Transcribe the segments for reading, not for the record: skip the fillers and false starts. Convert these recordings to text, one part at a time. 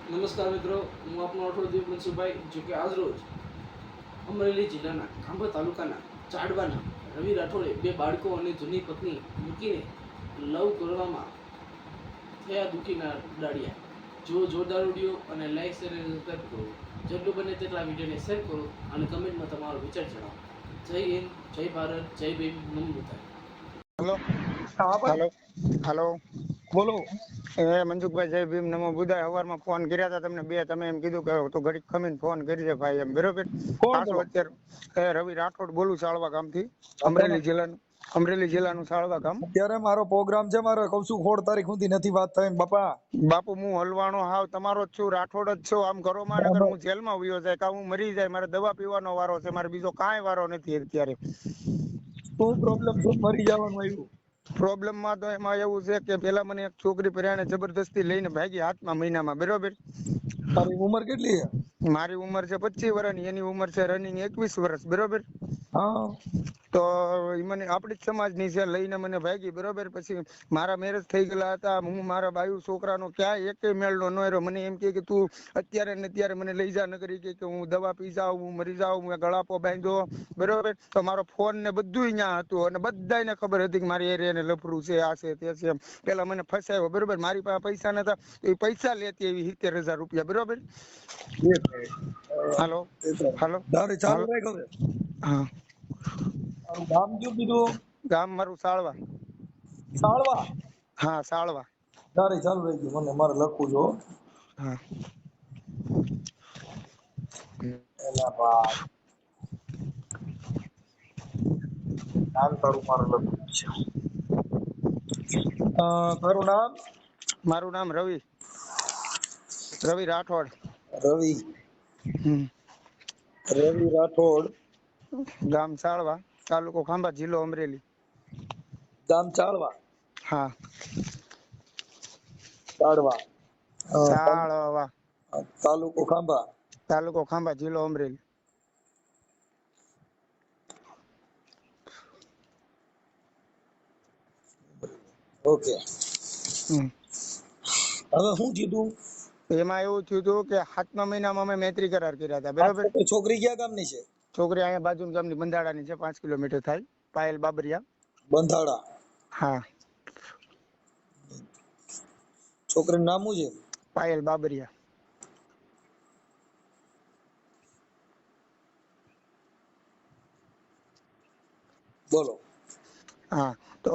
નમસ્કાર મિત્રો, હું આપનો અઠોડ દીપ મનસુભાઈ. જો કે આજ રોજ અમરેલી જિલ્લાના ખાંભા તાલુકાના ચાડવાના રવિ રાઠોડે બે બાળકો અને જૂની પત્ની મૂકીને લવ કરવામાં થયા દુઃખીના દાડિયા. જો જોરદાર વિડીયો અને લાઈક શેર અને સબસ્ક્રાઈબ કરો. જેટલું બને તેટલા વિડીયોને શેર કરો અને કમેન્ટમાં તમારો વિચાર જણાવો. જય હિન્દ, જય ભારત, જય ભીમ, નમો બુદ્ધાય. હેલો હા ભાઈ હેલો હેલો બોલો. મનસુખભાઈ, જય ભીમ, નમો બુદ્ધાય. સવારમાં ફોન કર્યા હતા તમને બે, તમે એમ કીધું કે તો ઘડીક ખમીને ફોન કરી દે ભાઈ, એમ બરોબર. કોણ પાછો બોલો? અત્યારે રવિ રાઠોડ બોલું, સાળવા ગામથી. અત્યારે અમરેલી જિલ્લાનું સાળવા ગામ. અત્યારે મારો પ્રોગ્રામ છે, મારો કઉ છું 16 તારીખ સુધી નથી વાત થઈ ને બાપા. બાપુ, હું હલવાણો હાવ તમારો જ છું, રાઠોડ જ છો. આમ કરો માં નગર હું જેલમાં વયો જાય, કાં હું મરી જાય. મારે દવા પીવાનો વારો છે, મારે બીજો કાંઈ વારો નથી અત્યારે. શું પ્રોબ્લેમ છે? મરી જવાનું આવ્યું? પ્રોબ્લેમ માં તો એમાં એવું છે કે પેલા મને એક છોકરી પર્યાણે જબરદસ્તી લઈને ભાગી 7મા મહિનામાં, બરોબર. તારી ઉંમર કેટલી છે? મારી ઉંમર છે 25 વર્ષની, એની ઉંમર છે રનિંગ 21 વર્ષ, બરોબર. હા તો ઈ મને આપણી જ સમાજની છે, લઈને મને ભાગી, બરોબર. પછી મારા મેરેજ થઈ ગયેલા હતા, હું મારા બાયુ છોકરાનો ક્યાંય એકેય મેળનો ન રહ્યો. મને એમ કે તું અત્યારે ને અત્યારે મને લઈ જા, નગરી કે હું દવા પી જાઉં, હું મરી જાઉં, હું ગળાપો બાંધ્યો, બરોબર. તો મારો ફોન ને બધું ત્યાં હતું અને બધાને ખબર હતી કે મારી એરિયાને લફરું છે, આ છે તે છે. પેલા મને ફસાયો, બરોબર. મારી પાસે પૈસા નતા, એ પૈસા લેતી એવી 70,000 રૂપિયા, બરોબર. હાલો હાલો તારે ચાલુ હાલો. રાખ હવે. હા, તારું ગામ કયું કીધું? ગામ મારું સાળવા. સાળવા. હા, સાળવા. તારે ચાલુ રાખી, મને મારે લખવું જો. હા. એલા ભાઈ, નામ તારું મારે લખવું છે. તારું નામ? મારું નામ રવિ રાઠોડ. રવિ. હમ. રવિ રાઠોડ. ગામ સાળવા, તાલુકો ખાંભા, જિલ્લો અમરેલી. ગામ ચાળવા. હા, ચાળવા. સાળવા, તાલુકો ખાંભા. તાલુકો ખાંભા, જિલ્લો અમરેલી. ઓકે. હમ. હવે શું કીધું? એમાં એવું થયું હતું કે 7મા મહિનામાં અમે મૈત્રી કરાર કર્યા હતા, બરોબર. છોકરી ક્યાં ગામની છે? છોકરી અહીંયા બાજુ ગામની બંધાડાની છે, 5 કિલોમીટર થાય, પાયલ બાબરિયા. બંધાડા. હા, છોકરીનું નામ શું છે? પાયલ બાબરિયા. બોલો. હા, તો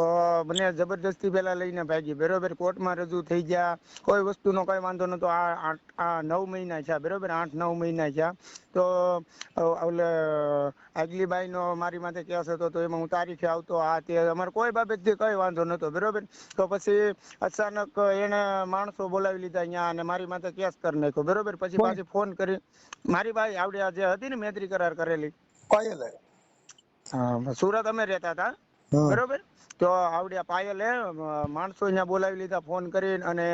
મને જબરદસ્તી પેલા લઈને ભાગી, બરોબર. કોર્ટમાં રજૂ થઈ ગયા, કોઈ વસ્તુનો કઈ વાંધો નતો. આ 9 મહિના છે, બરોબર. 8-9 મહિના છે. તો ઓલે આગલી બાઈ નો મારી માથે કેસ હતો, તો એમાં હું તારીખે આવતો, આ તે અમારે કોઈ બાબતથી કઈ વાંધો નતો, બરોબર. તો પછી અચાનક એને માણસો બોલાવી લીધા અહીંયા અને મારી માથે કેસ કરી નાખ્યો, બરોબર. પછી પાછી ફોન કરી, મારી બાઈ આવડે જે હતી ને મૈત્રી કરાર કરેલી, પાયલ. હા, સુરત અમે રહેતા હતા, બરોબર. તો આવડિયા પાયલે માણસો અહીંયા બોલાવી લીધા ફોન કરીને અને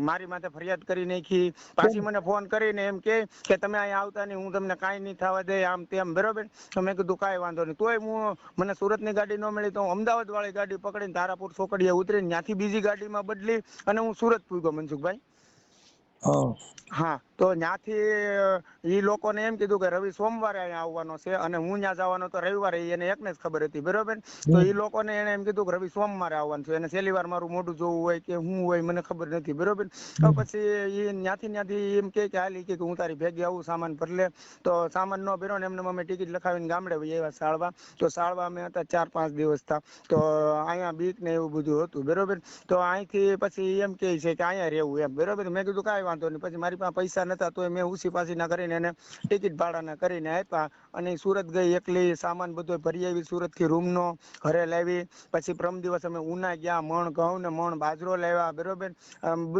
મારી માથે ફરિયાદ કરી નાખી. પાછી મને ફોન કરીને એમ કે તમે અહીંયા આવતા નહીં, હું તમને કાંઈ નહીં થવા દે, આમ તેમ, બરોબર. તો મેં કીધું કાંઈ વાંધો નહીં. તોય મને સુરતની ગાડી ન મળી, તો હું અમદાવાદ વાળી ગાડી પકડીને ધારાપુર ચોકડીએ ઉતરીને ત્યાંથી બીજી ગાડીમાં બદલી અને હું સુરત પૂગ્યો, મનસુખભાઈ. હા, તો ત્યાંથી એ લોકોને એમ કીધું કે રવિ સોમવારે અહીંયા આવવાનો છે અને હું ત્યાં જવાનો તો રવિવારે, એને એકને જ ખબર હતી, બરોબર. તો એ લોકોને એને એમ કીધું કે રવિ સોમવારે આવવાનું છે, એને છેલ્લી વાર મારું મોઢું જોવું હોય કે હું હોય મને ખબર નથી, બરોબર. તો પછી એ ત્યાંથી એમ કે હાલી કે હું તારી ભેગી આવું, સામાન ભર લે. તો સામાન ન ભર્યો ને એમને અમે ટિકિટ લખાવીને ગામડે વહી આવ્યા સાળવા. તો સાળવા અમે હતા 4-5 દિવસ હતા. તો અહીંયા બીક ને એવું બધું હતું, બરોબર. તો અહીંથી પછી એમ કે છે કે અહીંયા રહેવું, એમ, બરોબર. મેં કીધું કાંઈ વાંધો નહીં. પછી મારી પાસે પૈસા નતા, તો મેં ઉસી પાસી ના કરીને એને ટિકિટ ભાડાના કરીને આપ્યા અને સુરત ગઈ એકલી. સામાન બધો ભરી આવી સુરત થી, રૂમ નો ઘરે લાવી. પછી પ્રમ દિવસ અમે ઉના ગયા, મણ ઘઉં ને મણ બાજરો લાવ્યા, બરોબર.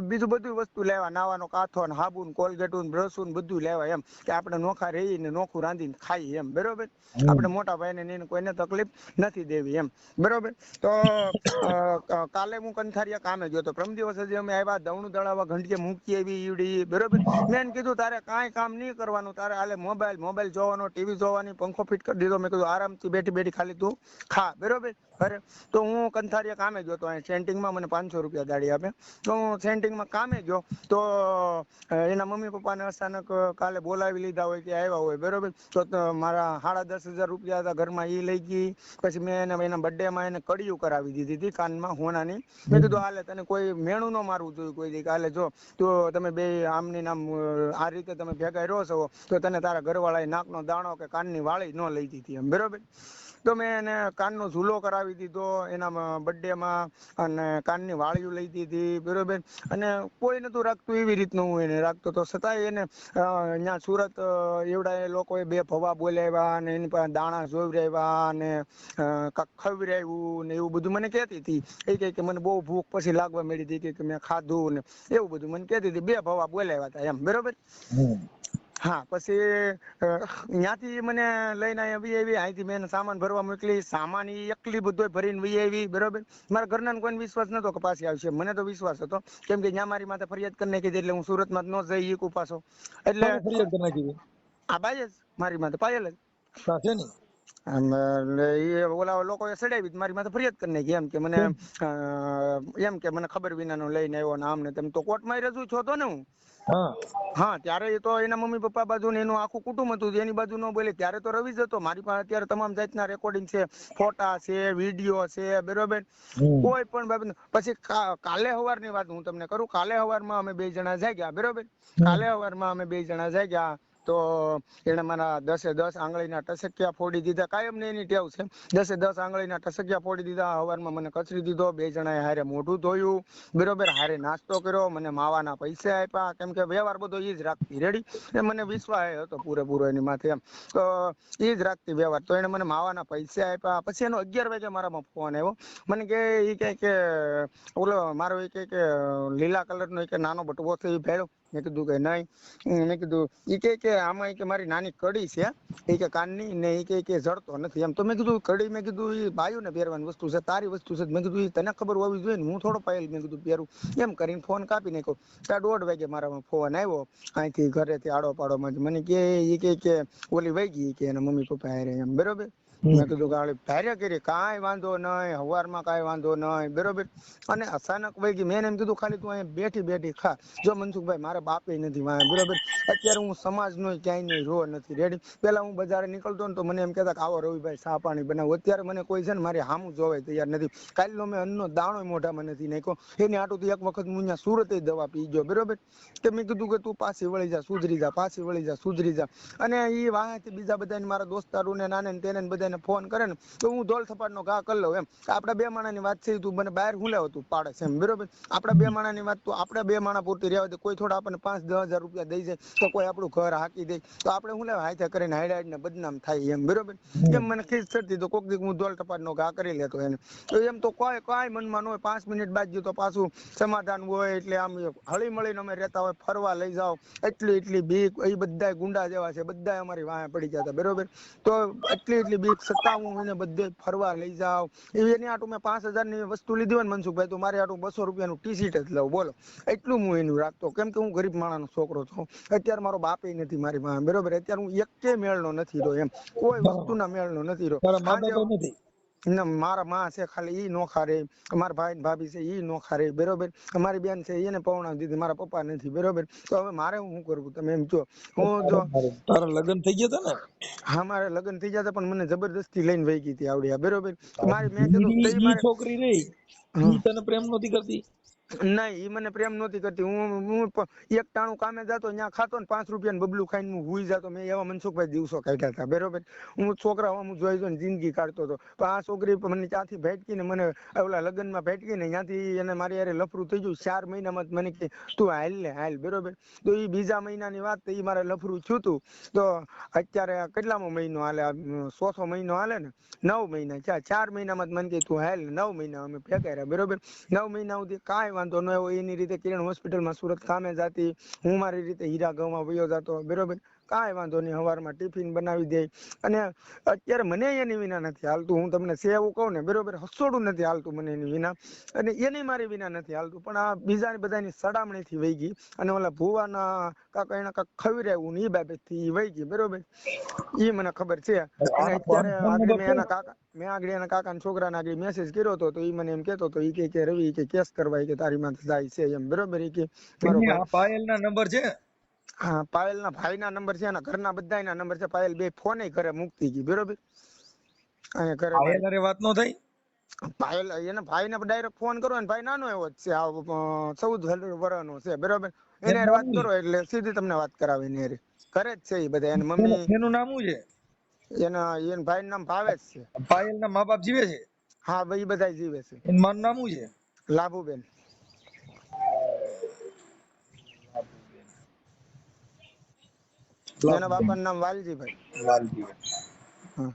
બીજું બધું વસ્તુ લેવા, નાવાનો કાથો ને સાબુ ને કોલગેટ ને બ્રશ ને બધું લેવા, એમ કે આપણે નોખા રહીને નોખું રાંધીને ખાઈ, એમ, બરોબર. આપણે મોટા ભાઈને ને કોઈને તકલીફ નથી દેવી, એમ, બરોબર. તો કાલે હું કંથારિયા કામે ગયો તો, પ્રમ દિવસ હજી અમે આવ્યા, દવણું દળાવા ઘંટીએ મૂકી આવી ઈવડી, બરોબર. મેં એને કીધું તારે કાંઈ કામ નહીં કરવાનું, તારે હાલે મોબાઈલ જોવાનો, ટીવી જોવાની, પંખો ફિટ કરી દીધો. મેં કીધું આરામથી બેઠી બેઠી ખાલી તું ખા, બરોબર. અરે તો હું કંથારીયા કામે ગયો તો સેન્ટિંગમાં મને 500 રૂપિયા દાડી આપે તો હું સેન્ટિંગમાં કામે ગયો તો એના મમ્મી પપ્પાને અચાનક કાલે બોલાવી લીધા હોય કે આવ્યા હોય બરોબર તો મારા 10,500 રૂપિયા હતા ઘરમાં એ લઈ ગઈ પછી મેં એને એના બર્થડે માં એને કડિયું કરાવી દીધી હતી કાનમાં હોનાની મેં કીધું હાલે તને કોઈ મેણું ન મારવું જોઈએ કોઈ દી કાલે જો તો તમે બે આમની નામ આ રીતે તમે ભેગા રહ્યો છો તો તને તારા ઘરવાળાએ નાકનો દાણો કે કાનની વાળી ન લઈ દીધી એમ બરોબર તો મેં એને કાનનો ઝૂલો કરાવી દીધો એના બર્થડે માં અને કાનની વાળીઓ લઈ દીધી બરોબર અને કોઈ નતું રાખતું એવી રીતનું હું એને રાખતો તો છતાંય એને અહીંયા સુરત એવડા એ લોકોએ બે ભવા બોલાવ્યા અને એની પાસે દાણા જોવરાવ્યા અને કાંક ખવડાવ્યું ને એવું બધું મને કહેતી હતી એ કહે કે મને બહુ ભૂખ પછી લાગવા મળી હતી કે મેં ખાધું ને એવું બધું મને કહેતી હતી બે ભવા બોલાવ્યા હતા એમ બરોબર હા પછી ત્યાંથી મને લઈને આવી અહીંથી મેં સામાન ભરવા મોકલી સામાન ઈ એકલી બધો ભરીને વી આવી બરોબર મારા ઘરના કોઈને વિશ્વાસ નતો કે પાછી આવશે મને તો વિશ્વાસ હતો કેમ કે ત્યાં મારી માથે ફરિયાદ કરી નાખી એટલે હું સુરતમાં ન જઈ શકું પાછો એટલે ફરિયાદ કરી નાખી આ બાઈ જ મારી માથે પાયલ જ છે ને એ ઓલા લોકોએ સડાવી મારી માથે ફરિયાદ કરી નાખી એમ કે મને એમ કે મને ખબર વિનાનો લઈને આવ્યો ને આમ ને તેમ તો કોર્ટમાં રજૂ છો તો ને હું હા ત્યારે તો એના મમ્મી પપ્પા બાજુ ને એનું આખું કુટુંબ હતું એની બાજુ ન બોલે ત્યારે તો રવિ જ હતો મારી પાસે અત્યારે તમામ જાતના રેકોર્ડિંગ છે ફોટા છે વિડીયો છે બરોબર કોઈ પણ બાબત પછી કાલે સવારની વાત હું તમને કરું કાલે સવારમાં અમે બે જણા જાગ્યા બરોબર કાલે સવારમાં અમે બે જણા જાગ્યા તો એને મારા 10 આંગળીના ટસકિયા ફોડી દીધા કાયમ ને એની ટેવ છે 10 આંગળીના ટસકિયા ફોડી દીધા સવારમાં મને કચરી દીધો બે જણાએ હારે મોઢું ધોયું બરોબર હારે નાસ્તો કર્યો મને માવાના પૈસા આપ્યા કેમ કે વ્યવહાર બધો ઈ જ રાખતી રેડી એ મને વિશ્વાસ હતો પૂરેપૂરો એની માથે એમ તો ઈ જ રાખતી વ્યવહાર તો એને મને માવાના પૈસા આપ્યા પછી એનો 11 વાગે મારામાં ફોન આવ્યો મને કે ઈ કે ઓલો મારો એ કે લીલા કલરનો એક નાનો બટવો છે એ ભેળો મેં કીધું કે નહીં મેં કીધું ઈ કે આમાં કે મારી નાની કડી છે એ કે કાનની ને એ કે જડતો નથી એમ તો મેં કીધું કડી મેં કીધું એ બાયું ને પહેરવાની વસ્તુ છે તારી વસ્તુ છે મેં કીધું તને ખબર હોવી જોઈએ ને હું થોડો પાયેલ મેં કીધું પહેરું એમ કરીને ફોન કાપી નાખ્યો ત્યાં 1:30 વાગે મારામાં ફોન આવ્યો અહીંથી ઘરેથી આડો પાડોમાં મને કે ઓલી વહી ગઈ કે એના મમ્મી પપ્પા હારે એમ બરોબર મેં કીધું ગાડી ધાર્યા કરી કાંઈ વાંધો નહીં હવારમાં કાંઈ વાંધો નહીં બરોબર અને અચાનક વહી ગઈ મેં એમ કીધું ખાલી તું અહીંયા બેઠી ખા જો મનસુખભાઈ મારે બાપે નથી વાંહે બરોબર અત્યારે હું સમાજ નો ક્યાંય નો રો નથી રેડી પેલા હું બજારે નીકળતો ને તો મને એમ કહેતા કે આવો રવિભાઈ ચા પાણી બનાવો અત્યારે મને કોઈ છે ને મારી હામું જોવે તૈયાર નથી કાલનો મેં અન્નનો દાણો મોઢામાં નથી નાખ્યો એની આટું એક વખત હું અહીંયા સુરત દવા પી ગયો બરોબર કે મેં કીધું કે તું પાછી વળી જા સુધરી જા પાછી વળી જા સુધરી જા અને એ વાંહેથી બીજા બધાને મારા દોસ્તારો ને નાને તેને બધાને ફોન કરે ને તો હું ધોળ થપાટનો ઘા કરી લઉં એમ આપડા બે માણાની વાત છે તું મને બહાર હું લેવો તું પાડે છે એમ બરોબર આપડા બે માણાની વાત તો આપડા બે માણા પૂરતી રહેવા દે કોઈ થોડા આપણને 5-10 હજાર રૂપિયા દઈ જાય તો કોઈ આપણું ઘર હાકી દે તો આપણે હું લેવા હાથે કરીને હાઈડ ને બદનામ થાય એમ બરોબર એમ મને ખીસ ચડતી તો કોક દી હું ધોળ થપાટનો ઘા કરી લેતો એને તો એમ તો કાંઈ મનમાં ન હોય 5 મિનિટ બાદ ગયું તો પાછું સમાધાન હોય એટલે આમ હળી મળીને અમે રહેતા હોય ફરવા લઈ જાઓ એટલી બીક એ બધા ગુંડા જેવા છે બધા અમારી વાહે પડી ગયા હતા બરોબર તો એટલી બીક છતાં હું એને બધે ફરવા લઈ જાઉં એની આટું મેં 5,000 ની વસ્તુ લીધી હોય ને મનસુખભાઈ તો મારે આટું 200 રૂપિયાનું ટી-શર્ટ જ લઉં બોલો એટલું હું એનું રાખતો કેમ કે હું ગરીબ માણસનો છોકરો છું અત્યારે મારો બાપે નથી મારી પાસે બરોબર અત્યારે હું એકે મેળનો નથી રહ્યો એમ કોઈ વસ્તુના મેળનો નથી રહ્યો મારા માં છે ખાલી ઈ નોખા રે મારા ભાઈ ભાભી છે ઈ નોખા રે બરોબર અમારી બેન છે એને પૌણા દીધી મારા પપ્પા નથી બરોબર તો હવે મારે શું કરવું તમે એમ જો હું જો તારા લગ્ન થઈ ગયા હતા ને હા મારે લગ્ન થઈ ગયા હતા પણ મને જબરદસ્તી લઈને વહી ગઈ હતી આવડિયા બરોબર મારી મેં કીધું ઈ છોકરી રહી ઈ તને પ્રેમ નહોતી કરતી નહીં ઈ મને પ્રેમ નહોતી કરતી હું એક ટાણું કામે જતો ત્યાં ખાતો ને 5 રૂપિયા બબલું ખાઈને હું હુઈ જતો મેં એવા મનસુખભાઈ દિવસો કાઢ્યા હતા બરોબર હું છોકરા હું જોઈ જોઈને જિંદગી કાઢતો હતો પણ આ છોકરી મને ત્યાંથી ભેટકી ને મને ઓલા લગ્નમાં ભેટકી ને ત્યાંથી એને મારી યારે લફરું થઈ ગયું 4 મહિનામાં મને કે તું હાલ બરોબર તો એ બીજા મહિનાની વાત તો એ મારે લફરું થયું હતું તો અત્યારે કેટલામો મહિનો હાલે 100 મહિનો હાલે ને 9 મહિના 4 મહિનામાં મને કે તું હાલ 9 મહિના અમે ભેગા રહ્યા બરોબર 9 મહિના સુધી કાંઈ વાંધો ન આવ્યો એની રીતે કિરણ હોસ્પિટલમાં સુરત કામે જતી હું મારી રીતે હીરા ગામમાં વયો જતો બરોબર કાંઈ વાંધો નહીં, સવારમાં ટિફિન બનાવી દે. અને અત્યારે મને એની વિના નથી હાલતું, હું તમને એવું કહું ને બરોબર, હસોડું નથી હાલતું મને એની વિના, અને એની મારી વિના નથી હાલતું. પણ આ બીજા બધાની સડામણીથી વહી ગઈ, અને ઓલા ભુવાના કાકા એને કાંક ખવડાવ્યું ને એ બાબતથી વહી ગઈ, બરોબર, એ મને ખબર છે. અને અત્યારે આગળ મેં આગળ એના કાકાના છોકરાને આગળ મેસેજ કર્યો હતો, તો એ મને એમ કેતો હતો, એ કે રવિ કે કેસ કરવા કે તારી માથે જાય છે એમ, બરોબર. એ કે મારો ભાઈ પાયલના નંબર છે? હા, પાયલના ભાઈના નંબર છે, એના ઘરના બધાના નંબર છે. પાયલ બે ફોને ઘરે મૂકતી ગઈ, બરોબર. અહીંયા ઘરે પાયલ હારે વાત નો થઈ? પાયલ એના ભાઈને ડાયરેક્ટ ફોન કરો ને, ભાઈ નાનો એવો જ છે, 14 વર્ષનો છે, બરોબર. એને હારે વાત કરો એટલે સીધી તમને વાત કરાવે એની હારે. ઘરે જ છે એ બધા. એની મમ્મી, એનું નામ શું છે? એના ભાઈનું નામ ભાવેશ છે. પાયલના મા બાપ જીવે છે? હા, ભાઈ બધા જીવે છે. એનું મારું નામ શું છે? લાભુબેન. એના બાપાનું નામ વાલજીભાઈ. વાલજીભાઈ. હા,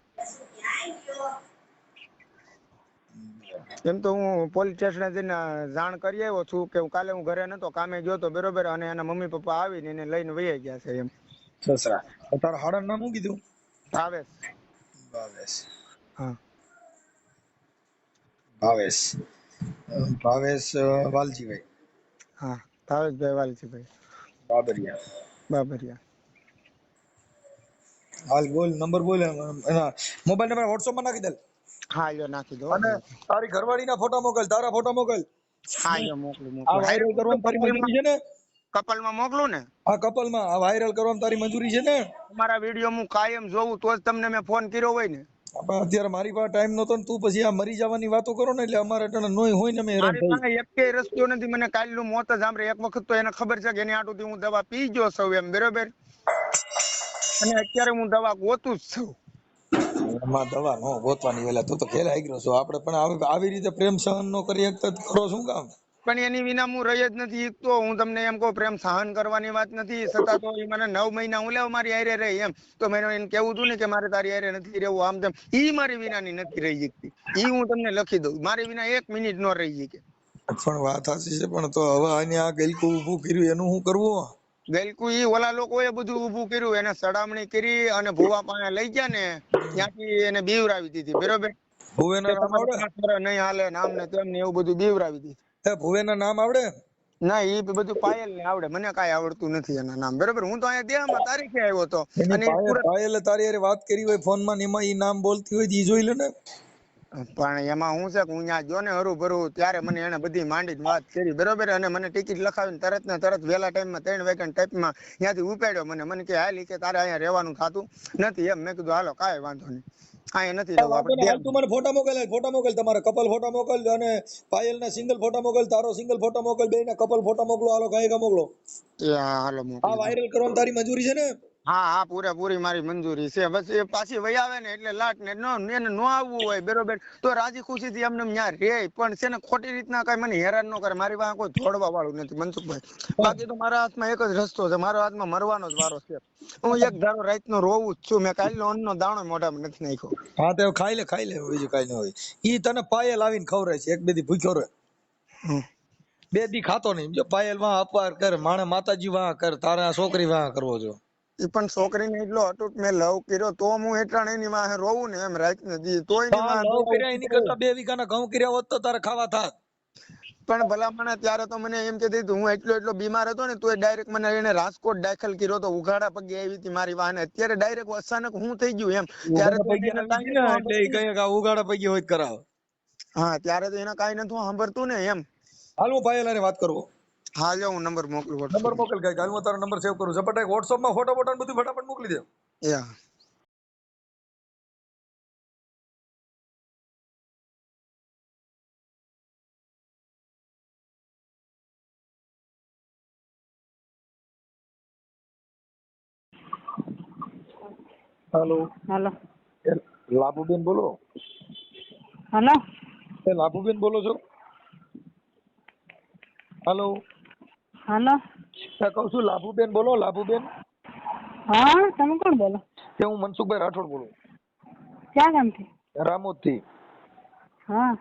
એમ તો હું પોલીસ સ્ટેશને જઈને જાણ કરી આવ્યો છું કે કાલે હું ઘરે નતો, કામે ગયો તો, બરોબર. અને એના મમ્મી પપ્પા આવીને એને લઈને વહી ગયા છે એમ. સસરા. તારા હાડાનું નામ શું કીધું? ભાવેશ. ભાવેશ. હા, ભાવેશ. ભાવેશ વાલજીભાઈ. હા, ભાવેશભાઈ વાલજીભાઈ બાબરિયા. બાબરિયા. હાલ બોલ, નંબર બોલ. એના મોબાઈલ નંબર WhatsApp માં નાખી દે. હા, યો નાખી દો. અને તારી ઘરવાળીના ફોટા મોકલ, તારા ફોટા મોકલ. હા, યો મોકલું આ મોકલું. વાયરલ કરવાની તારી મંજૂરી છે ને? કપલમાં મોકલું ને? આ કપલમાં આ વાયરલ કરવાની તારી મંજૂરી છે ને? તમારા વિડીયો હું કાયમ જોઉં, તો જ તમને મેં ફોન કર્યો હોય ને. અત્યારે મારી પાસે ટાઈમ નતો ને તું પછી આ મરી જવાની વાતો કરો ને, એટલે અમારે ટણે નોય હોય ને અમે હેરાન મારી થઈ. પાસે એકેય રસ્તો નથી. મને કાલનું મોત જ સાંભળે. એક વખત તો એને ખબર છે કે એની આટુથી હું દવા પી ગયો છું એમ, બરોબર. અને અત્યારે હું દવા ગોતું જ છું. એમાં દવા નો ગોતવાની, વેલા તું તો ઘેર આવી ગયો છો. આપણે પણ આવી રીતે પ્રેમ સહન નો કરી શકતા કરો શું કામ? પણ એની વિના હું રહી જ નથી ઈચ્છતો. હું તમને એમ કહું, પ્રેમ સહન કરવાની વાત નથી, છતાં તો એ મને 9 મહિના હું લેવ મારી હારે રહી એમ. તો મેં એને કેવું હતું ને કે મારે તારી હારે નથી રહેવું, આમ તેમ. ઈ મારી વિનાની નથી રહી શકતી. ઈ હું તમને લખી દઉં, મારી વિના 1 મિનિટ નો રહી શકે. પણ વાત સાચી છે, પણ તો હવે આને આ ગલકું ઊભું કર્યું એનું શું કરવું? ગલકુ ઈ ઓલા લોકોએ બધું ઊભું કર્યું, એને સડામણી કરી અને ભુવા પાસે લઈ ગયા ને, ત્યાંથી એને બીવરાવી દીધી, બરોબર. ભુવેના નામ આવડે? નહીં હાલે ને આમ ને તેમ ને એવું બધું બીવરાવી દીધું. ભુવેના નામ આવડે? ના, એ બધું પાયલ ને આવડે, મને કાંઈ આવડતું નથી એના નામ, બરોબર. હું તો અહીંયા દેહમાં તારીખે આવ્યો હતો. અને પાયલે તારી હારે વાત કરી હોય ફોનમાં, એમાં ઈ નામ બોલતી હોય ઈ જોઈ લે ને. પણ એમાં હું છે કે હું ત્યાં જો ને હરું ત્યારે મને એને બધી માંડીને વાત કરી, બરોબર. અને મને ટિકિટ લખાવીને તરત ને તરત વહેલા ટાઈમમાં 3 વાગ્યા ટાઈપમાં ત્યાંથી ઉપાડ્યો. મને કે હાલ કે તારે અહીંયા રહેવાનું થતું નથી એમ. મેં કીધું હાલો, કાંઈ વાંધો નહીં, અહીંયા નથી રહેવું આપણે. તું મને ફોટા મોકલ, તમારા કપલ ફોટા મોકલ, અને પાયલના સિંગલ ફોટા મોકલ, તારો સિંગલ ફોટા મોકલ, બેયના કપલ ફોટા મોકલો. હાલો કાંઈ મોકલો. હાલો આ મોકલી. વાયરલ કરવાની તારી મંજૂરી છે ને? હા, પૂરેપૂરી મારી મંજૂરી છે. બસ એ પાછી વહી આવે ને એટલે લાટ ને એને નો આવવું હોય, બરોબર, તો રાજી ખુશી થી એમને ન્યા રે. પણ છે ને ખોટી રીતના કઈ મને હેરાન ન કરે. મારી પાસે કોઈ ધોડવા વાળું નથી, મનસુખભાઈ. બાકી તો મારા હાથમાં એક જ રસ્તો છે, મારા હાથમાં મરવાનો જ વારો છે. હું એક ધારો રાત નો રોવું જ છું. મેં કાલનો અન્નનો દાણો મોઢામાં નથી નાખ્યો. હા, તો ખાઈ લે, બીજું કઈ ન હોય. ઈ તને પાયલ આવીને ખવડાવે છે, 1-2 દી ભૂખ્યો રહે, 2 દી ખાતો નહીં. જો પાયલ વાં અપવાર કર, માતાજી વાં કર, તારા છોકરી વાં કરવો જો. એ પણ છોકરીને એટલો અટૂટ મેં લવ કર્યો, તો હું એટલા એની વાહે રોવું ને એમ રાત ને દી. તોય એની કરતા 2 વીઘાના ઘઉં કર્યા હોત તો તારે ખાવા થાત. પણ ભલામણ ત્યારે તો મને એમ કહેતી હતી, હું એટલો બીમાર હતો ને, તો ડાયરેક્ટ મને એને રાજકોટ દાખલ કર્યો તો, ઉઘાડા પગે આવી હતી મારી વાહને. અત્યારે ડાયરેક્ટ અચાનક હું થઈ ગયું એમ. ત્યારે તો ઉઘાડા પગે હોય કરાવ. હા, ત્યારે તો એને કાંઈ નતું સાંભળતું ને એમ. હાલ હું પાયલ હારે વાત કરવો. હા, જો હું નંબર મોકલું. નંબર મોકલ કઈ, હાલ હું તારો નંબર સેવ કરું. ઝપટ WhatsApp માં ફોટો બધું ફટાફટ મોકલી દે. યા હાલો. હાલો. લાભુબેન બોલો? હાલો. લાભુબેન બોલો છો? હાલો. હાલો. કહું છું લાભુબેન બોલો? લાભુબેન? હા, તમે કોણ બોલો? હું મનસુખભાઈ રાઠોડ બોલું. ક્યાં ગામથી? રામોદ થી. હા.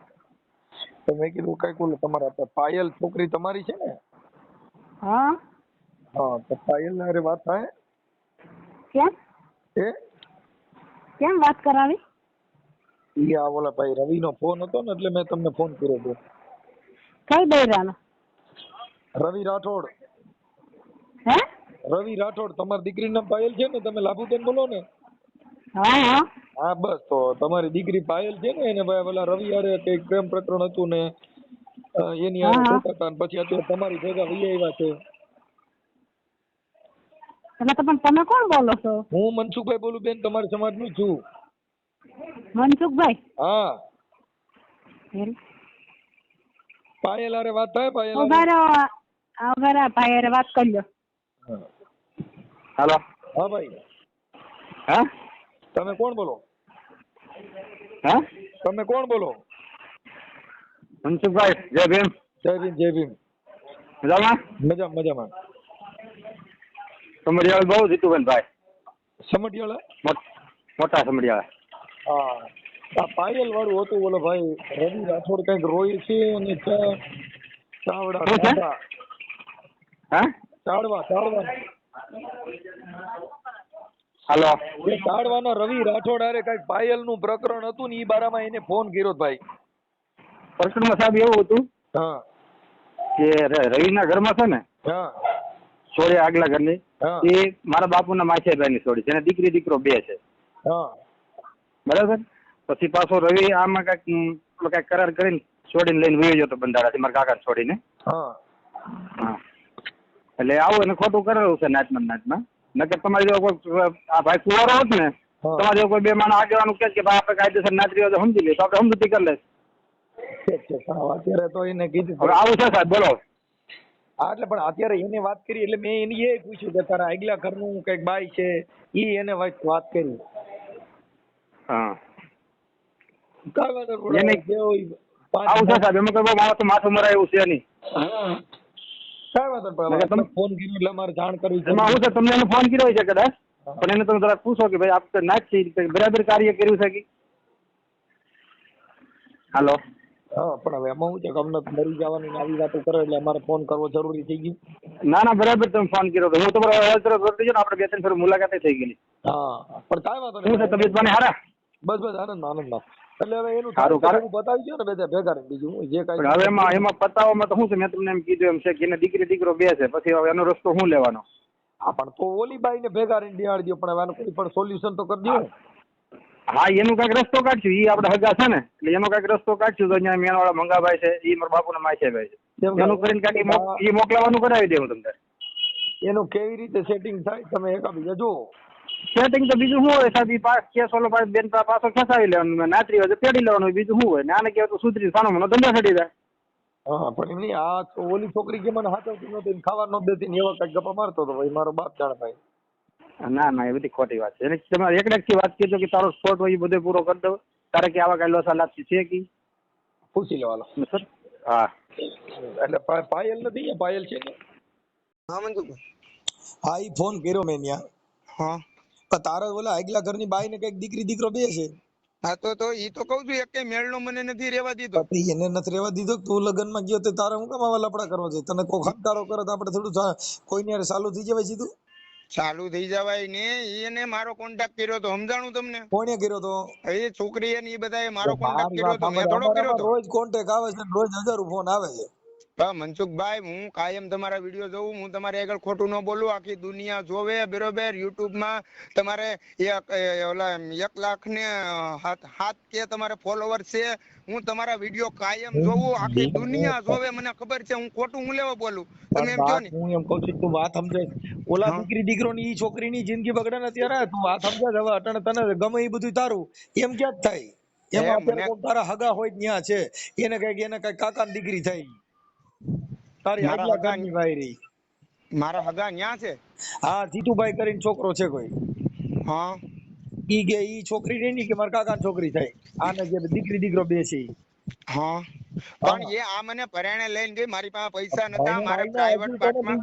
તો મેં કીધું કઈ બોલો, તમારા પાયલ છોકરી તમારી છે ને? હા. હા, તો પાયલ હારે વાત થાય? કેમ હે કેમ વાત કરાવી? ઈ આ ઓલા ભાઈ રવિનો ફોન હતો ને એટલે મેં તમને ફોન કર્યો હતો. કઈ બૈરાનો? રવિ રાઠોડ. હે? રવિ રાઠોડ તમારી દીકરીનું નામ પાયલ છે ને? તમે લાભુબેન બોલો ને? હા હા હા બસ તો તમારી દીકરી પાયલ છે ને એને ભાઈ ઓલા રવિ હારે કઈક પ્રેમ પ્રકરણ હતું ને એની હારે હા. જતા હતા ને પછી અત્યારે તમારી ભેગા વહી આવ્યા છે. એટલે તો પણ તમે કોણ બોલો છો? હું મનસુખભાઈ બોલું બેન, તમારા સમાજનું છું. મનસુખભાઈ? હા એમ? પાયલ હારે વાત થાય? પાયલ ઉભા હારે? રહો, ઉભા રહો, ભાઈ હારે વાત કરી લો. હાલો. હા ભાઈ. હા તમે કોણ બોલો? હા તમે કોણ બોલો? મનસુખભાઈ, જય ભીમ. જય ભીમ જય ભીમ. મજામાં? મજામાં. સમડિયાળ બહુ જીતુભાઈ ભાઈ. સમઢિયાળા? મોટા સમડિયાળ. હા આ પાયલ વાળું હતું બોલો ભાઈ. રવિ રાઠોડ કઈક રોય છે અને ચાવડા શું છે? ચાંદા હા ચાડવા હાલો. એ ચાડવાના રવિ રાઠોડ હારે કઈક પાયલ નું પ્રકરણ હતું ને ઈ બારામાં એને ફોન કર્યો ભાઈ. પ્રકરણમાં સાહેબ એવું હતું હા કે રવિના ઘરમાં છે ને હા છોડી આગલા ઘરની હા એ મારા બાપુના માછીભાઈ ની છોડી છે અને દીકરી દીકરો બે છે. હા બરાબર. પછી પાછો રવિ આમાં કઈક કરાર કરીને છોડીને લઈને વયો જતો બંધારાથી મારા કાકા છોડીને. હા હા એટલે આવું એને ખોટું કરેલું છે નાચમાં. નકર તમારી જો કોઈ આ ભાઈ કુંવારો હોત ને તમારે જો કોઈ બે માણસ આગેવાનું કે ભાઈ આપણે કાયદેસર નાચરી હોય તો સમજી લઈએ તો આપણે સમજૂતી કરી લઈશ. અત્યારે તો એને કીધું હવે આવું છે સાહેબ, બોલો. હા એટલે પણ અત્યારે એને વાત કરી એટલે મેં એને એ પૂછ્યું કે તારા આગલા ઘરનું કઈક બાઈ છે ઈ એને વાત કરી. હા કાંઈ વાંધો નહીં. એને આવું છે સાહેબ, એમાં કોઈ બહુ માણસ માથું મરાય એવું છે નહીં. કાંઈ વાંધો નહીં. પણ તમે ફોન કર્યો એટલે અમારે જાણ કરવી છે. એમાં હું છે તમને એને ફોન કર્યો છે કદાચ, પણ એને તમે જરા પૂછો કે ભાઈ આપણે નાચી બરાબર કાર્ય કર્યું છે કે. હાલો. હા પણ હવે એમાં શું છે કે અમને મરી જવાની ને આવી વાતો કરે એટલે અમારે ફોન કરવો જરૂરી થઈ ગયું. ના બરાબર તમે ફોન કર્યો તો હું તમારો તરફ કરી દેજો ને, આપણે બે ત્રણ ફેર મુલાકાતે થઈ ગયેલી. હા પણ કાંઈ વાંધો શું છે તબિયત પાણી હારા? બસ આનંદમાં. એટલે હવે એનું સારું બતાવી ગયો ને બધા ભેગા રહીને બીજું હું જે કાંઈ હવે એમાં પતાવવામાં તો શું છે, મેં તમને એમ કીધું એમ છે કે એને દીકરી દીકરો બે છે, પછી હવે એનો રસ્તો શું લેવાનો? હા પણ તો ઓલી બાઈ ને ભેગા રહીને બિહાડી દો, પણ હવે આનું કોઈ પણ સોલ્યુશન તો કરી દો. હા એનું કઈક રસ્તો કાઢશું, એ આપણે હગા છે ને એટલે એનો કઈક રસ્તો કાઢશું. તો અહીંયા મેનવાળા મંગાભાઈ છે, એ મારા બાપુના માછીભાઈ છે, એનું કરીને કાંઈક એ મોકલાવાનું કરાવી દેવું તમને. એનું કેવી રીતે સેટિંગ થાય તમે એકા બીજા જુઓ. સેટિંગ તો બીજું શું હોય સાહેબ, પાસ કેસ ઓલો બેન પાછો ખેંચાવી લેવાનું, નાચરી હોય તો તેડી લેવાનું, બીજું શું હોય ને. આને કહેવાય તો સુધરી સાનો મને ધંધા ચડી જાય. હા પણ એમ નહીં, આ તો ઓલી છોકરી કે મને હાથવતી નહોતી ખાવા ન દેતી ને એવા કઈક ગપ્પા મારતો હતો ભાઈ, મારો બાપ જાણે ભાઈ. ના એ બધી ખોટી વાત છે. એને તમારે એકડેકથી વાત કીધો કે તારો સ્પોટ હોય એ બધો પૂરો કરી દો, તારે કે આવા કઈ લોસા લાગતી છે કે પૂછી લેવાલો. હા એટલે પાયલ નથી, પાયલ છે ને? હા મંજુભાઈ. હા ઈ ફોન કર્યો મેં ત્યાં. હા પણ તારા ઓલા આગલા ઘરની બાઈ ને કઈક દીકરી દીકરો બે છે. હા તો ઈ તો કઉ છું, એક મેળનો મને નથી રહેવા દીધો. પછી એને નથી રહેવા દીધો. તું લગ્ન માં ગયો તો તારે હું કામ આવા લફડા કરવા છે? તને કોઈ ખંકારો કરે તો આપણે થોડું કોઈની હારે ચાલુ થઈ જવાય સીધું? ચાલુ થઈ જવાય ને. એને મારો કોન્ટેક્ટ કર્યો તો, સમજાણું તમને? કોણે કર્યો તો? એ છોકરી એ એ બધાએ મારો કોન્ટેક્ટ કર્યો તો, મેં થોડો કર્યો તો. રોજ કોન્ટેક્ટ આવે છે, રોજ હજારો ફોન આવે છે. મનસુખભાઈ, હું કાયમ તમારા વિડીયો જોઉં, હું તમારે આગળ ખોટું ન બોલું, આખી દુનિયા જોવે બરોબર. યુટ્યુબ માં તમારે 1 લાખ ને 7 કે તમારે ફોલોવર છે. હું તમારા વિડીયો કાયમ જોઉં, આખી દુનિયા જોવે, મને ખબર છે. હું ખોટું હું લેવા બોલું? તમે એમ કહો ને. હું એમ કઉ છું તું વાત સમજે. ઓલા દીકરી દીકરો ની ઈ છોકરી ની જિંદગી બગડે ને અત્યારે તું વાત સમજે. હવે અટણ તને ગમે એ બધું તારું એમ ક્યાં થાય? એમાં અત્યારે કોઈ તારા હગા હોય ત્યાં છે, એને કઈક કાકા ની દીકરી થઈ. તારી આગલા ઘરની વાયરી. મારા હગા ન્યા છે. હા જીતુભાઈ કરીને છોકરો છે કોઈ. હા ઈ કે ઈ છોકરી નહીં કે મારા કાકા છોકરી થાય. આને જે દીકરી દીકરો બે છે. હા પણ એ આ મને પરાણે લઈને ગઈ, મારી પાસે પૈસા નતા, મારે પ્રાઇવેટ પાર્ટમાં.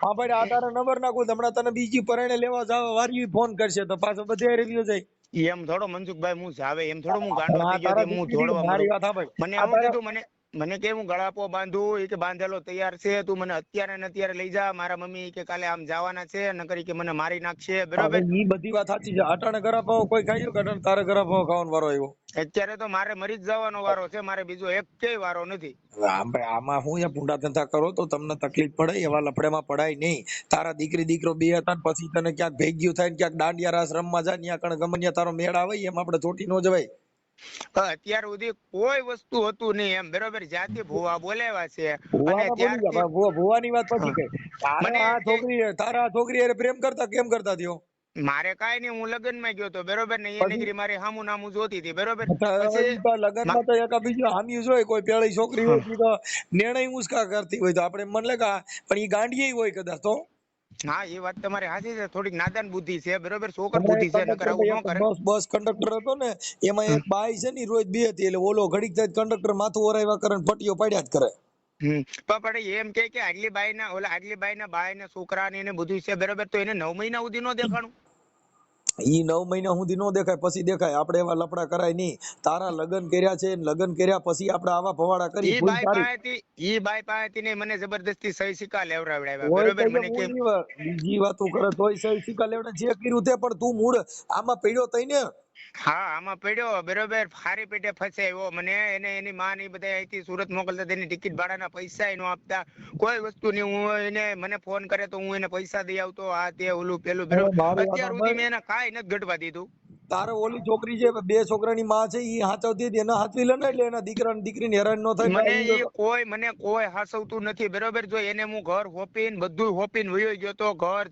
હા ભાઈ આ તારા નંબર નાખું, હમણાં તને બીજી પરાણે લેવા જાવ વારી ફોન કરશે તો પાછો બધે રિવ્યુ જાય. એમ થોડો મનસુખભાઈ, હું જાવે એમ થોડો હું ગાંડો થઈ ગયો, હું જોડવા મારી વાત સાંભળ. મને એવું કીધું, મને કે હું ગળાપો બાંધું એ કે બાંધેલો તૈયાર છે, તું મને અત્યારે ને અત્યારે લઈ જા, મારા મમ્મી કે કાલે આમ જવાના છે, નકર કે મને મારી નાખશે, બરોબર. ઈ બધી વાત સાચી છે. અટાણે ગરાપાઓ કોઈ ખાઈ કે અટાણે તારે ગરાપાઓ ખાવાનો વારો આવ્યો? અત્યારે તો મારે મરી જ જવાનો વારો છે, મારે બીજો એક કેય વારો નથી. હવે આમાં હું યા ભૂંડા ધંધા કરો તો તમને તકલીફ પડે, એવા લફડેમાં પડાય નહીં. તારા દીકરી દીકરો બે હતા ને પછી તને ક્યાંક ભેગ્યું થાય ને ક્યાંક દાંડિયા રાસ રમવા જાય ત્યાં કણ ગમે ત્યાં તારો મેળ આવે એમ આપણે ચોટી નો જવાય. અત્યાર સુધી કોઈ વસ્તુ હતું નહીં એમ, બરોબર. જ્યાંથી ભુવા બોલાવ્યા છે અને ત્યારથી ભુવાની વાત પછી કઈ મને તારા આ છોકરી હારે પ્રેમ કરતા કેમ કરતા થયો? મારે કાઈ નહીં, હું લગ્ન માં ગયો તો, બરોબર ને, એ દીકરી મારે હામું નામું જોતી હતી, બરોબર. લગ્ન માં તો એક બીજું હામ્યું જોઈ કોઈ પેળી છોકરી હોય તો નિર્ણય ઉસ્કા કરતી હોય તો આપણે મન લાગે પણ ઈ ગાંડીએ હોય કદાચ તો. હા, એ વાત તમારી સાચી છે, થોડીક નાદાન બુદ્ધિ છે, બરોબર, છોકર બુદ્ધિ છે, નકર આવું ન કરે. બસ કંડક્ટર હતો ને એમાં એક બાઈ છે ને રોજ બે હતી, એટલે ઓલો ઘડીક થાય કંડક્ટર માથું ઓરાવ્યા કરે ને પટીઓ પાડ્યા જ કરે. પણ એમ કે આગલી બાઈ ના આગલી બાઈ ના બાઈ ના છોકરા ને એને બધું છે, બરોબર, તો એને 9 મહિના સુધી નો દેખાણું. ઈ 9 મહિના સુધી નો દેખાય, પછી દેખાય. આપણે એવા લફડા કરાય નહીં. તારા લગ્ન કર્યા છે, લગ્ન કર્યા પછી આપણે આવા ભવાડા કરી. ઈ બાઈ પાસેથી ને મને જબરદસ્તી સહી સિક્કા લેવડાવ્યા, બરોબર. મને કે બીજી વાતો કરે તોય સહી સિક્કા લેવડા જે કર્યું તે, પણ તું મૂળ આમાં પડ્યો તઈ ને. હા, આમાં પડ્યો, બરોબર. ખારી પેટે ફસાયો મને. એને એની માં ની બધા અહીંથી સુરત મોકલતા, તેની ટિકિટ ભાડાના પૈસા નો આપતા, કોઈ વસ્તુ નહીં. હું એને મને ફોન કરે તો હું એને પૈસા દઈ આવતો, આ તે ઓલું પેલું, બરોબર. અત્યાર સુધી મેં એને કાંઈ નથી ઘટવા દીધું. તારે ઓલી છોકરી છે, બે છોકરાની માં છે, ઈ હાચવતી હતી, એને હાચવી લે ને, એટલે એના દીકરા ને દીકરીને હેરાન ન થાય. મને કોઈ હાચવતું નથી, બરોબર. જો એને હું ઘર હોપીને બધું હોપીને વયો ગયો તો, ઘર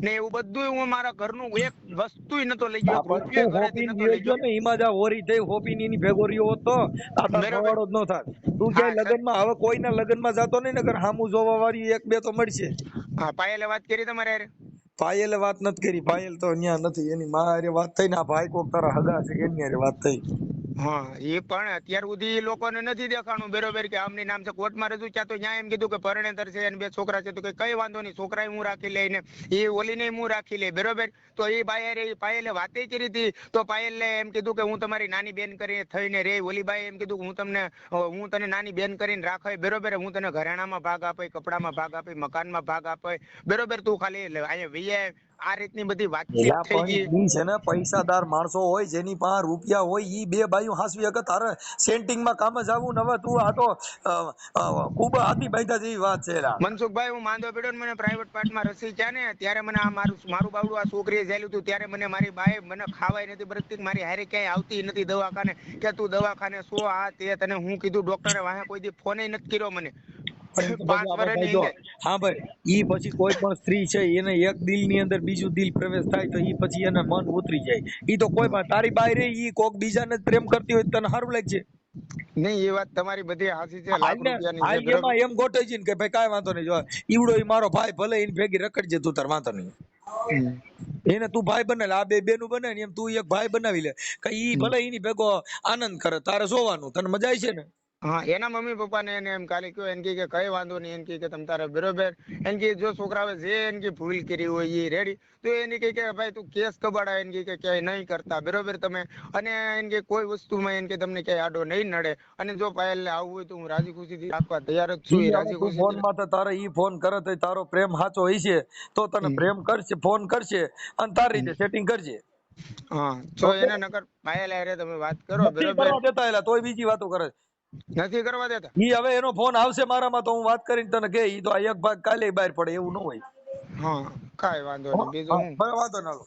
ને એવું બધું હું મારા ઘરનું એક વસ્તુ નતો લઈ ગયો, રૂપિયો ઘરેથી નતો લઈ ગયો ને. ઈમાં જા હોરી થઈ હોપીને એની ભેગો રહ્યો હોત તો આ ભવાડો જ ન થાત. તું ક્યાંય લગનમાં હવે કોઈના લગનમાં જાતો નહીં, નકર હામું જોવા વાળી એક બે તો મળશે. હા, પાયલે વાત કરી તમારે હારે? પાયલે વાત નથી કરી, પાયલ તો અહીંયા નથી, એની માં હારે વાત થઈ ને આ ભાઈ કોક તારા હગા છે એની હારે વાત થઈ. હા, એ પણ અત્યાર સુધી લોકોને નથી દેખાણું, બરોબર, કે આમની નામ છે. કોર્ટમાં રજૂ થયા તો ત્યાં એમ કીધું કે પરણેતર છે અને 2 છોકરા છે, તો કઈ વાંધો નહીં, છોકરાએ હું રાખી લઈને એ ઓલીને હું રાખી લે, બરોબર. તો એ બાઈ પાયલે વાતે કરી હતી, તો પાયલે એમ કીધું કે હું તમારી નાની બેન કરી થઈને રે. ઓલી બાઈ એમ કીધું કે હું તને નાની બેન કરીને રાખાય, બરોબર. હું તને ઘરેણામાં ભાગ આપે, કપડામાં ભાગ આપે, મકાનમાં ભાગ આપે, બરોબર. તું ખાલી અહીંયા વીએ આ રીતની બધી વાતચીત થઈ ગઈ છે ને. પૈસાદાર માણસો હોય જેની પાસે રૂપિયા હોય ઈ બે બાયું હાસવી શકે. તારે સેન્ટિંગ માં કામ જ આવું ને. હવે તું આ તો ખૂબ હાથી બાંધ્યા જેવી વાત છે. મનસુખભાઈ, હું માંદો પડ્યો ને મને પ્રાઇવેટ પાર્ટમાં રસી છે ને, ત્યારે મને આ મારું બાવડું આ છોકરીએ ઝેલ્યું હતું, ત્યારે મને મારી બાએ મને ખાવાય નથી બરકતી, મારી હારે ક્યાંય આવતી નથી દવાખાને, કે તું દવાખાને શું આ તે, તને હું કીધું ડોક્ટરે વાહે કોઈ દી ફોન નથી કર્યો મને 5 વર્ષની. હા ભાઈ, ઈ પછી કોઈ પણ સ્ત્રી છે એને એક દિલ ની અંદર બીજું દિલ પ્રવેશ થાય તો ઈ પછી એને મન ઉતરી જાય. ઈ તો કોઈ પણ તારી બાઈ રે ઈ કોક બીજાને પ્રેમ કરતી હોય તને સારું લાગશે નહીં? એ વાત તમારી બધી હાચી છે. લાખ રૂપિયાની એમ ગોઠવી છે કે ભાઈ કાંઈ વાંધો નહીં, જો ઈવડો ઈ મારો ભાઈ, ભલે એની ભેગી રખડજે તું, તાર વાંધો નહીં. એને તું ભાઈ બનાવે, આ બે બેનું બને ને એમ તું એક ભાઈ બનાવી લે, કે ઈ ભલે એની ભેગો આનંદ કરે, તારે જોવાનું, તને મજા આવી છે ને. હા, એના મમ્મી પપ્પા ને એને એમ કાલે કયો, એને કે કઈ વાંધો નહીં, એને કે તમ તારે બરોબર, એને કે જો છોકરાએ જે એને ભૂલ કરી હોય એ રેડી, તો એને કે ભાઈ તું કેસ કબાડા, એને કે ક્યાંય નહીં કરતા, બરોબર તમે, અને એને કે કોઈ વસ્તુમાં એને કે તમને ક્યાંય આડો નહીં નડે, અને જો પાયલ ને આવવું હોય તો હું રાજી ખુશીથી આપવા તૈયાર જ છું. રાજી ખુશી ફોન માં તો તારે ઈ ફોન કરે તો તારો પ્રેમ સાચો હશે તો તને પ્રેમ કરશે, ફોન કરશે અને તારી રીતે સેટિંગ કરશે. હા, જો એને નકર પાયલ હારે તમે વાત કરો, બરોબર, દેતા એલા તોય બીજી વાતો કરે નથી કરવા દેતા. ઈ હવે એનો ફોન આવશે મારામાં તો હું વાત કરીને તને કે ઈ તો આ એક ભાગ કાલે બહાર પડે એવું ન હોય. હા, કાઈ વાંધો નહીં, બીજું વાંધો ના લો.